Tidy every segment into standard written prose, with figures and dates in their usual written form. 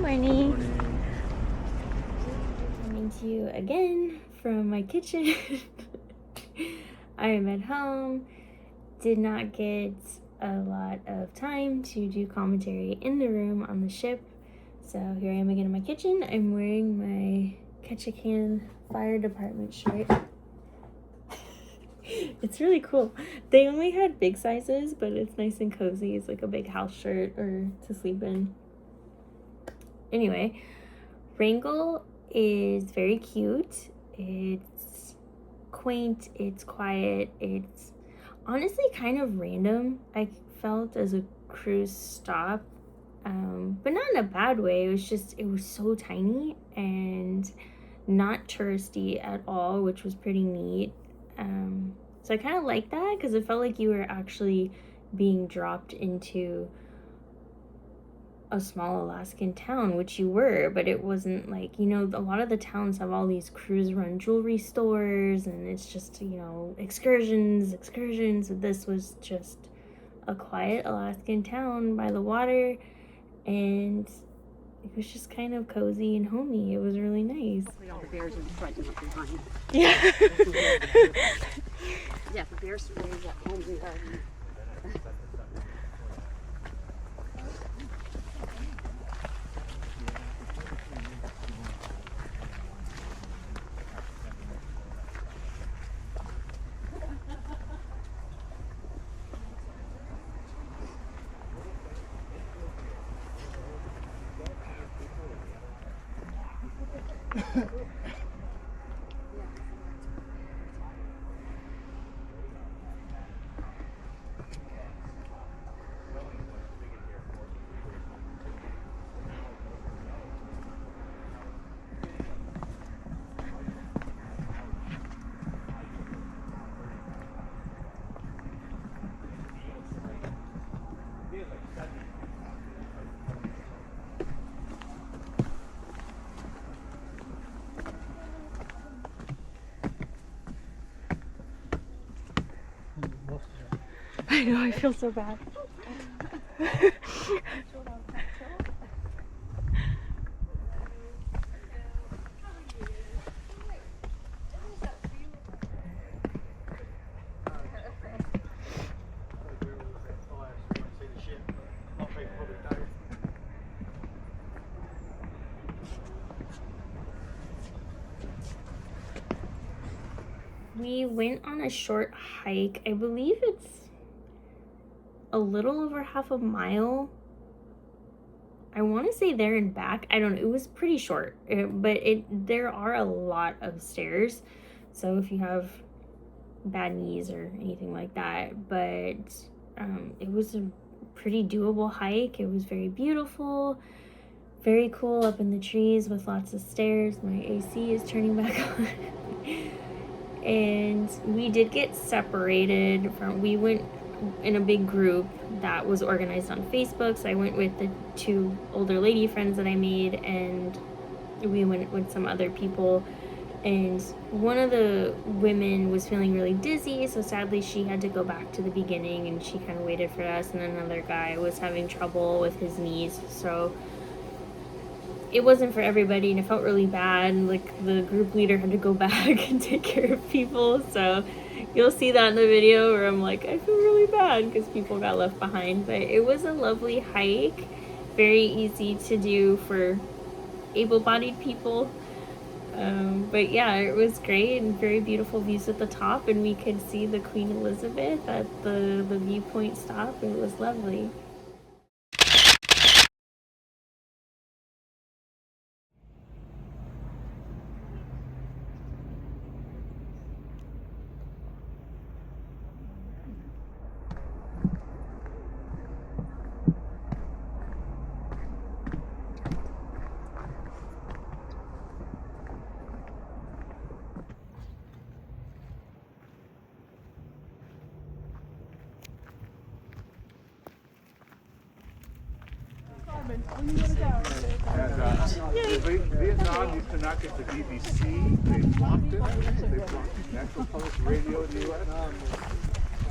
morning. Coming to you again from my kitchen. I am at home. Did not get a lot of time to do commentary in the room on the ship. So here I am again in my kitchen. I'm wearing my Ketchikan Fire Department shirt. It's really cool. They only had big sizes, but it's nice and cozy. It's like a big house shirt or to sleep in. Anyway, Wrangell is very cute. It's quaint, it's quiet, it's honestly kind of random, I felt, as a cruise stop. But not in a bad way. It was so tiny and not touristy at all, which was pretty neat. So I kind of like that because it felt like you were actually being dropped into a small Alaskan town, which you were, but it wasn't like, you know, a lot of the towns have all these cruise run jewelry stores and it's just, you know, excursions. This was just a quiet Alaskan town by the water, and it was just kind of cozy and homey. It was really nice. All the bears in front and behind. Yeah. Yeah, the bears raised at home in garden. I know, I feel so bad. We went on a short hike. I believe it's a little over half a mile. I want to say there and back. I don't know. It was pretty short, but there are a lot of stairs. So if you have bad knees or anything like that, but it was a pretty doable hike. It was very beautiful, very cool up in the trees with lots of stairs. My AC is turning back on. And we did get separated from, we went in a big group that was organized on Facebook. So I went with the two older lady friends that I made, and we went with some other people. And one of the women was feeling really dizzy, so sadly she had to go back to the beginning, and she kind of waited for us. And another guy was having trouble with his knees, so it wasn't for everybody, and it felt really bad. Like, the group leader had to go back and take care of people. So you'll see that in the video where I'm like, I feel really bad because people got left behind. But it was a lovely hike, very easy to do for able-bodied people. But yeah, it was great, and very beautiful views at the top, and we could see the Queen Elizabeth at the viewpoint stop. It was lovely. Vietnam used to not get the BBC. They blocked it. They blocked National Public Radio in the U.S.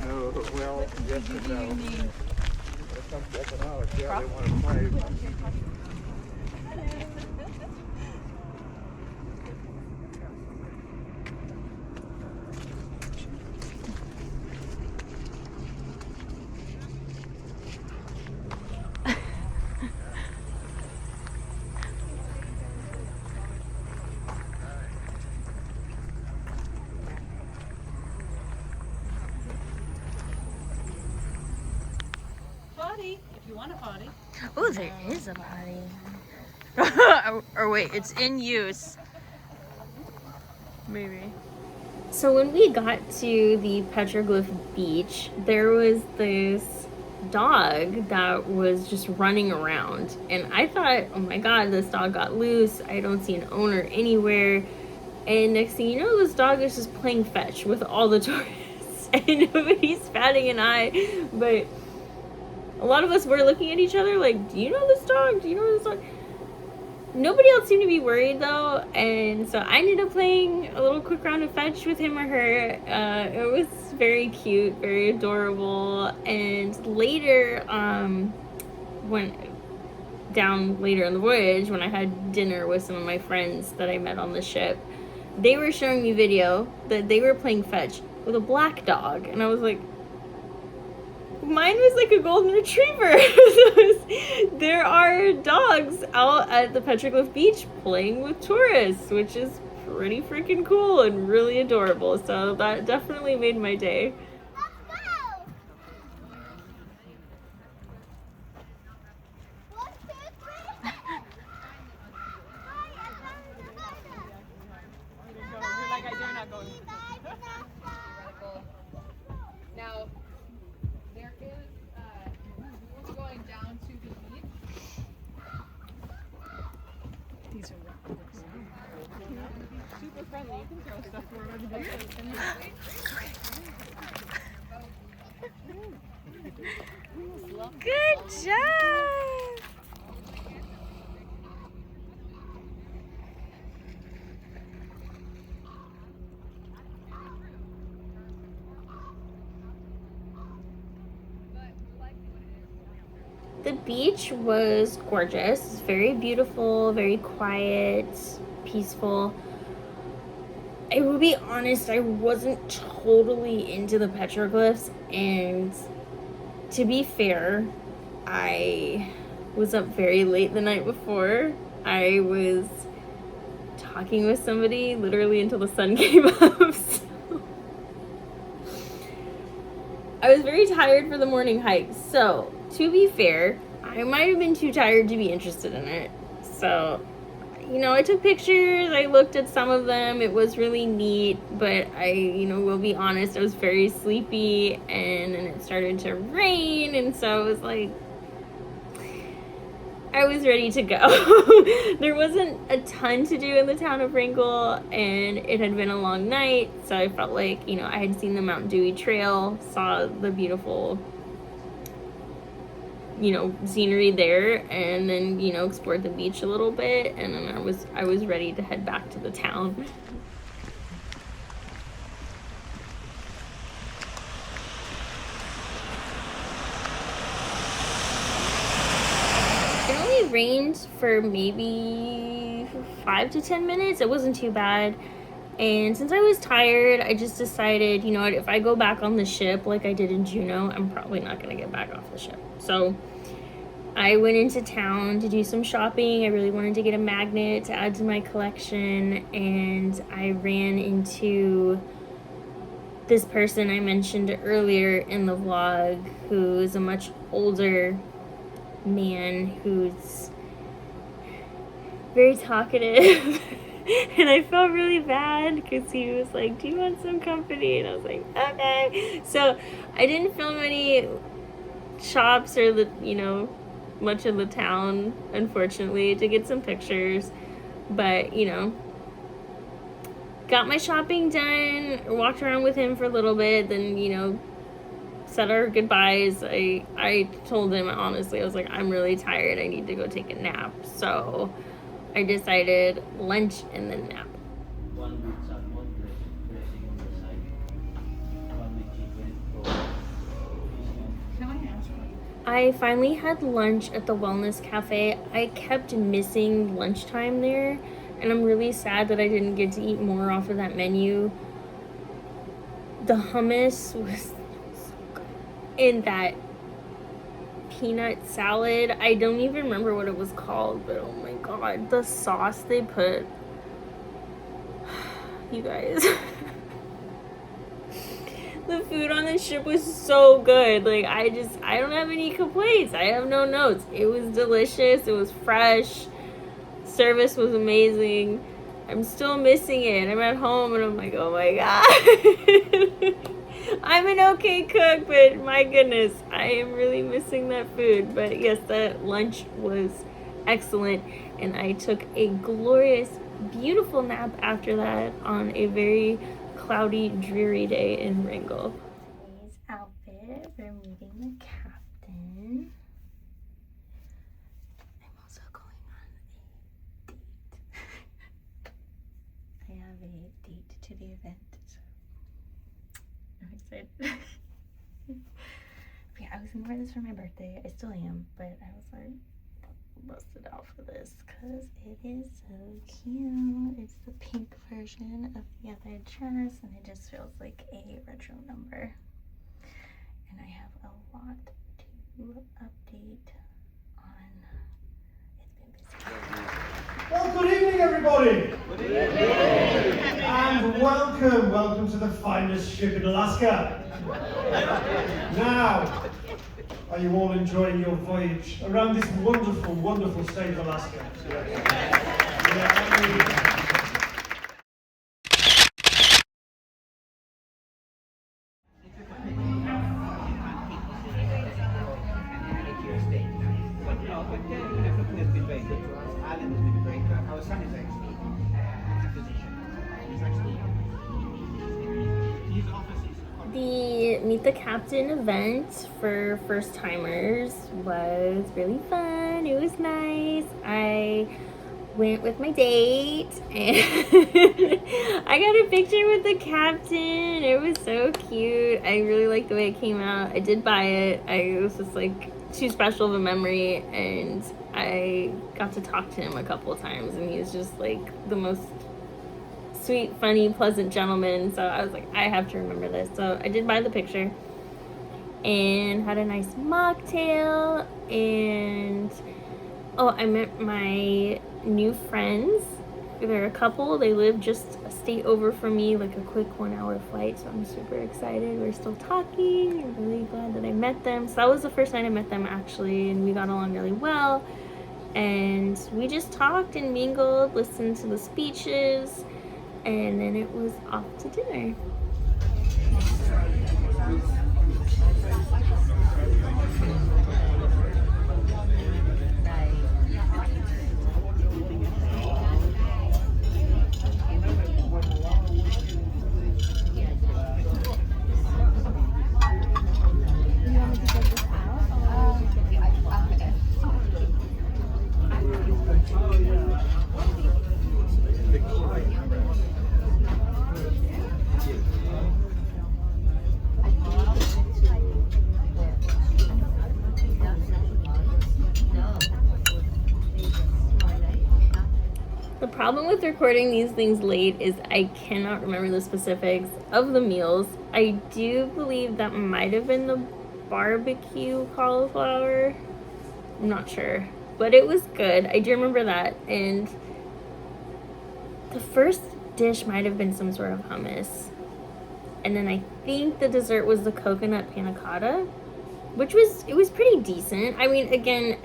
No, well, yes and no. When it comes to economics, yeah, they want to play. potty. Oh, there is a potty. Or wait, it's in use. Maybe. So when we got to the petroglyph beach, there was this dog that was just running around. And I thought, oh my god, this dog got loose. I don't see an owner anywhere. And next thing you know, this dog is just playing fetch with all the tourists. And nobody's batting an eye. But a lot of us were looking at each other like, do you know this dog? Do you know this dog? Nobody else seemed to be worried though, and so I ended up playing a little quick round of fetch with him or her. It was very cute, very adorable, and later, when down later in the voyage, when I had dinner with some of my friends that I met on the ship, they were showing me video that they were playing fetch with a black dog, and I was like, mine was like a golden retriever. There are dogs out at the petroglyph beach playing with tourists, which is pretty freaking cool and really adorable. So that definitely made my day. Now, there is, going down to the beach. These are super friendly. You can throw stuff wherever the Good job! The beach was gorgeous. It's very beautiful, very quiet, peaceful. I will be honest, I wasn't totally into the petroglyphs, and to be fair, I was up very late the night before. I was talking with somebody literally until the sun came up. So I was very tired for the morning hike. So, to be fair, I might have been too tired to be interested in it. So, you know, I took pictures, I looked at some of them, it was really neat, but I, you know, will be honest, I was very sleepy, and then it started to rain, and so I was like, I was ready to go. There wasn't a ton to do in the town of Wrangell, and it had been a long night, so I felt like, you know, I had seen the Mount Dewey Trail, saw the beautiful, you know, scenery there, and then, you know, explored the beach a little bit, and then I was ready to head back to the town. It only rained for maybe 5 to 10 minutes. It wasn't too bad. And since I was tired, I just decided, you know what, if I go back on the ship like I did in Juneau, I'm probably not going to get back off the ship. So I went into town to do some shopping. I really wanted to get a magnet to add to my collection, and I ran into this person I mentioned earlier in the vlog, who is a much older man who's very talkative. And I felt really bad because he was like, do you want some company? And I was like, okay. So I didn't film any shops or the, you know, much of the town, unfortunately, to get some pictures. But, you know, got my shopping done, walked around with him for a little bit, then, you know, said our goodbyes. I told him, honestly, I was like, I'm really tired. I need to go take a nap. So I decided lunch and then nap. One with salmon dressing on the side. One with chicken for fish. Can I ask you? I finally had lunch at the Wellness Cafe. I kept missing lunchtime there, and I'm really sad that I didn't get to eat more off of that menu. The hummus was so good. And that peanut salad, I don't even remember what it was called, but oh my god, the sauce they put, you guys. The food on the ship was so good. Like, I don't have any complaints. I have no notes. It was delicious. It was fresh. Service was amazing. I'm still missing it. I'm at home and I'm like, oh my God. I'm an okay cook, but my goodness, I am really missing that food. But yes, that lunch was excellent. And I took a glorious, beautiful nap after that on a very cloudy, dreary day in Wrangell. Today's outfit, we're meeting the captain. I'm also going on a date. I have a date to the event, so I'm excited. Yeah, I was gonna wear this for my birthday. I still am, but I was like, busted out for this because it is so cute. It's the pink version of the other dress, and it just feels like a retro number. And I have a lot to update on. It's been busy. Well, good evening, everybody. Good evening. And welcome to the finest ship in Alaska. Now, are you all enjoying your voyage around this wonderful, wonderful state of Alaska? The Meet the Captain event for first timers was really fun. It was nice. I went with my date and I got a picture with the captain. It was so cute. I really liked the way it came out. I did buy it. It was just like too special of a memory, and I got to talk to him a couple of times, and he was just like the most sweet, funny, pleasant gentleman. So I was like, I have to remember this. So I did buy the picture and had a nice mocktail, and I met my new friends. They're a couple. They live just a state over from me, like a quick 1-hour flight, so I'm super excited. We're still talking. I'm really glad that I met them. So that was the first night I met them, actually, and we got along really well, and we just talked and mingled, listened to the speeches, and then it was off to dinner. The problem with recording these things late is I cannot remember the specifics of the meals. I do believe that might have been the barbecue cauliflower. I'm not sure, but it was good. I do remember that. And the first dish might have been some sort of hummus. And then I think the dessert was the coconut panna cotta, which was pretty decent. I mean, again,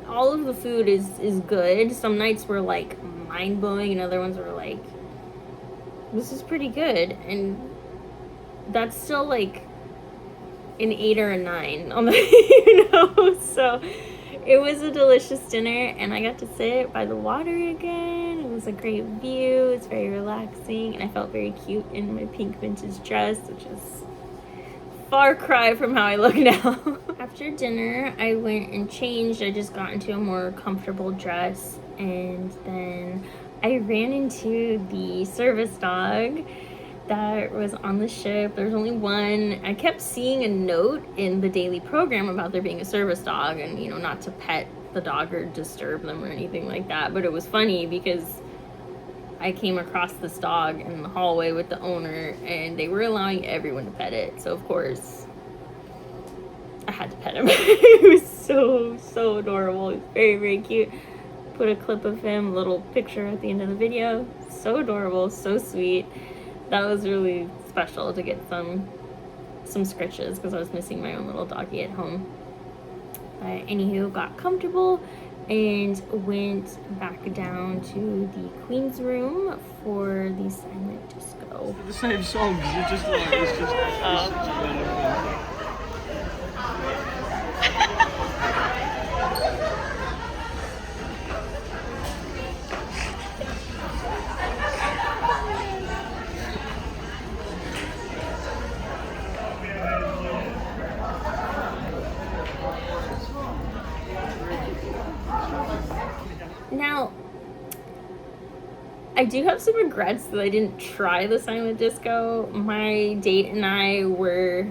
all of the food is good. Some nights were like mind-blowing, and other ones were like, this is pretty good. And that's still like an 8 or a 9 on the so it was a delicious dinner, and I got to sit by the water again. It was a great view. It's very relaxing, and I felt very cute in my pink vintage dress, which is far cry from how I look now. After dinner, I went and changed. I just got into a more comfortable dress, and then I ran into the service dog that was on the ship. There's only one. I kept seeing a note in the daily program about there being a service dog, and not to pet the dog or disturb them or anything like that. But it was funny because I came across this dog in the hallway with the owner, and they were allowing everyone to pet it. So of course I had to pet him. It was so adorable. It was very, very cute. Put a clip of him, a little picture at the end of the video. So adorable, so sweet. That was really special to get some some scritches because I was missing my own little doggy at home. But anywho, got comfortable and went back down to the Queen's room for the silent disco. The same songs, it's just like, it's just Now, I do have some regrets that I didn't try the silent disco. My date and I were,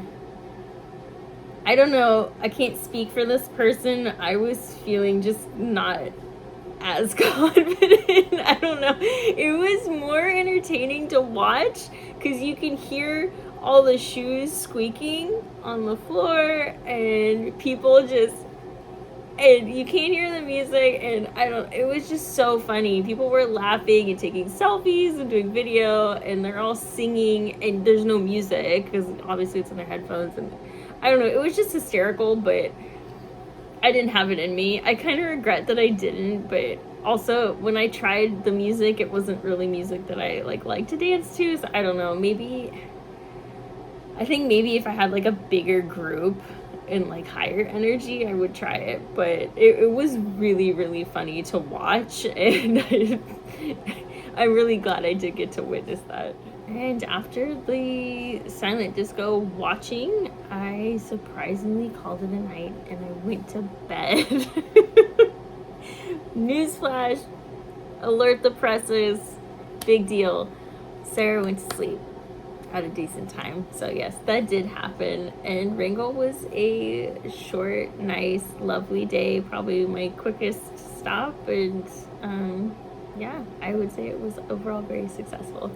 I don't know, I can't speak for this person. I was feeling just not as confident. I don't know. It was more entertaining to watch because you can hear all the shoes squeaking on the floor and people just, and you can't hear the music, and it was just so funny. People were laughing and taking selfies and doing video, and they're all singing, and there's no music because obviously it's in their headphones, and I don't know, it was just hysterical, but I didn't have it in me. I kind of regret that I didn't, but also when I tried the music, it wasn't really music that I like to dance to, so I don't know, I think maybe if I had like a bigger group and like higher energy, I would try it, but it was really, really funny to watch, and I'm really glad I did get to witness that. And after the silent disco watching, I surprisingly called it a night and I went to bed. Newsflash, alert the presses, big deal. Sarah went to sleep at a decent time. So yes, that did happen. And Wrangell was a short, nice, lovely day. Probably my quickest stop. And yeah, I would say it was overall very successful.